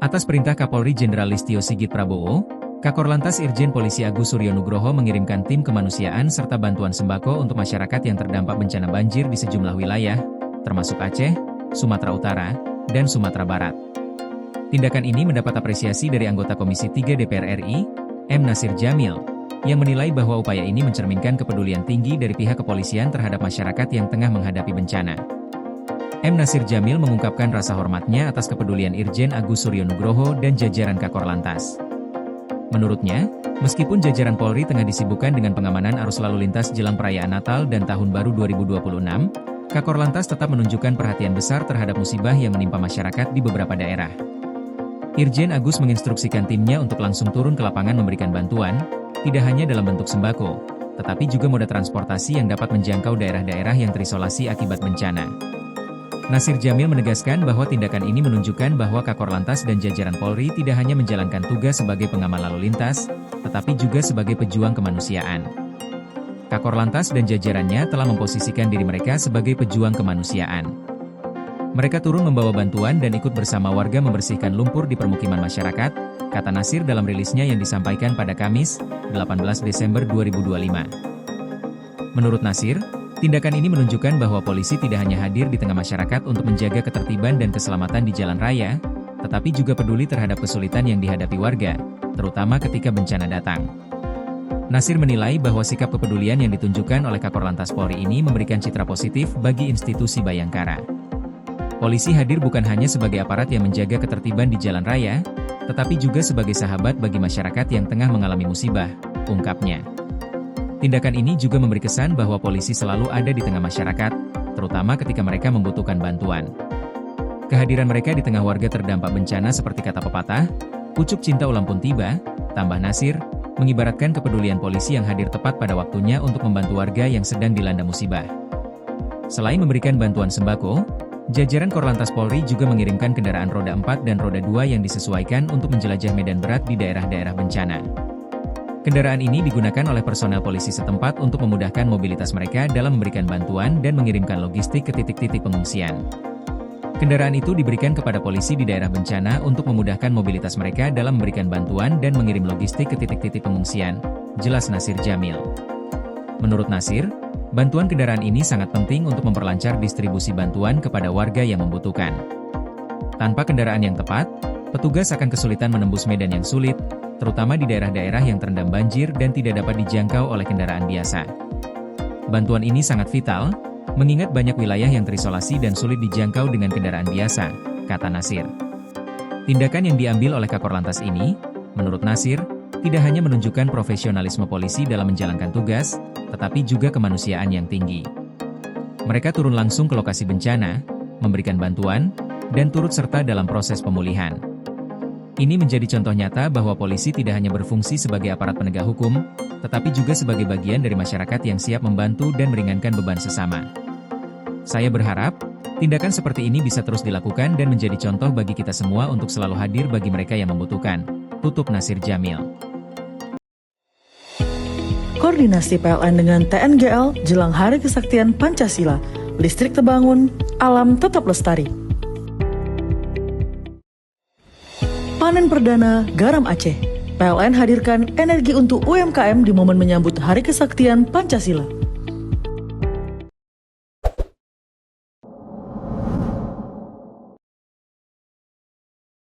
Atas perintah Kapolri Jenderal Listio Sigit Prabowo, Kakor Irjen Polisi Agus Suryo Nugroho mengirimkan tim kemanusiaan serta bantuan sembako untuk masyarakat yang terdampak bencana banjir di sejumlah wilayah, termasuk Aceh, Sumatera Utara, dan Sumatera Barat. Tindakan ini mendapat apresiasi dari anggota Komisi 3 DPR RI, M. Nasir Jamil, yang menilai bahwa upaya ini mencerminkan kepedulian tinggi dari pihak kepolisian terhadap masyarakat yang tengah menghadapi bencana. M. Nasir Jamil mengungkapkan rasa hormatnya atas kepedulian Irjen Agus Suryo Nugroho dan jajaran Kakor Lantas. Menurutnya, meskipun jajaran Polri tengah disibukkan dengan pengamanan arus lalu lintas jelang perayaan Natal dan Tahun Baru 2026, Kakor Lantas tetap menunjukkan perhatian besar terhadap musibah yang menimpa masyarakat di beberapa daerah. Irjen Agus menginstruksikan timnya untuk langsung turun ke lapangan memberikan bantuan, tidak hanya dalam bentuk sembako, tetapi juga moda transportasi yang dapat menjangkau daerah-daerah yang terisolasi akibat bencana. Nasir Jamil menegaskan bahwa tindakan ini menunjukkan bahwa Kakor Lantas dan jajaran Polri tidak hanya menjalankan tugas sebagai pengaman lalu lintas, tetapi juga sebagai pejuang kemanusiaan. Kakor Lantas dan jajarannya telah memposisikan diri mereka sebagai pejuang kemanusiaan. Mereka turun membawa bantuan dan ikut bersama warga membersihkan lumpur di permukiman masyarakat, kata Nasir dalam rilisnya yang disampaikan pada Kamis, 18 Desember 2025. Menurut Nasir, tindakan ini menunjukkan bahwa polisi tidak hanya hadir di tengah masyarakat untuk menjaga ketertiban dan keselamatan di jalan raya, tetapi juga peduli terhadap kesulitan yang dihadapi warga, terutama ketika bencana datang. Nasir menilai bahwa sikap kepedulian yang ditunjukkan oleh Kakor Lantas Polri ini memberikan citra positif bagi institusi Bayangkara. Polisi hadir bukan hanya sebagai aparat yang menjaga ketertiban di jalan raya, tetapi juga sebagai sahabat bagi masyarakat yang tengah mengalami musibah, ungkapnya. Tindakan ini juga memberi kesan bahwa polisi selalu ada di tengah masyarakat, terutama ketika mereka membutuhkan bantuan. Kehadiran mereka di tengah warga terdampak bencana seperti kata pepatah, pucuk cinta ulam pun tiba, tambah Nasir, mengibaratkan kepedulian polisi yang hadir tepat pada waktunya untuk membantu warga yang sedang dilanda musibah. Selain memberikan bantuan sembako, jajaran Korlantas Polri juga mengirimkan kendaraan roda 4 dan roda 2 yang disesuaikan untuk menjelajah medan berat di daerah-daerah bencana. Kendaraan ini digunakan oleh personel polisi setempat untuk memudahkan mobilitas mereka dalam memberikan bantuan dan mengirimkan logistik ke titik-titik pengungsian. Kendaraan itu diberikan kepada polisi di daerah bencana untuk memudahkan mobilitas mereka dalam memberikan bantuan dan mengirim logistik ke titik-titik pengungsian, jelas Nasir Jamil. Menurut Nasir, bantuan kendaraan ini sangat penting untuk memperlancar distribusi bantuan kepada warga yang membutuhkan. Tanpa kendaraan yang tepat, petugas akan kesulitan menembus medan yang sulit, terutama di daerah-daerah yang terendam banjir dan tidak dapat dijangkau oleh kendaraan biasa. Bantuan ini sangat vital, mengingat banyak wilayah yang terisolasi dan sulit dijangkau dengan kendaraan biasa, kata Nasir. Tindakan yang diambil oleh Kakor Lantas ini, menurut Nasir, tidak hanya menunjukkan profesionalisme polisi dalam menjalankan tugas, tetapi juga kemanusiaan yang tinggi. Mereka turun langsung ke lokasi bencana, memberikan bantuan, dan turut serta dalam proses pemulihan. Ini menjadi contoh nyata bahwa polisi tidak hanya berfungsi sebagai aparat penegak hukum, tetapi juga sebagai bagian dari masyarakat yang siap membantu dan meringankan beban sesama. Saya berharap, tindakan seperti ini bisa terus dilakukan dan menjadi contoh bagi kita semua untuk selalu hadir bagi mereka yang membutuhkan, tutup Nasir Jamil. Koordinasi PLN dengan TNGL jelang Hari Kesaktian Pancasila, listrik terbangun, alam tetap lestari. Panen perdana garam Aceh. PLN hadirkan energi untuk UMKM di momen menyambut Hari Kesaktian Pancasila.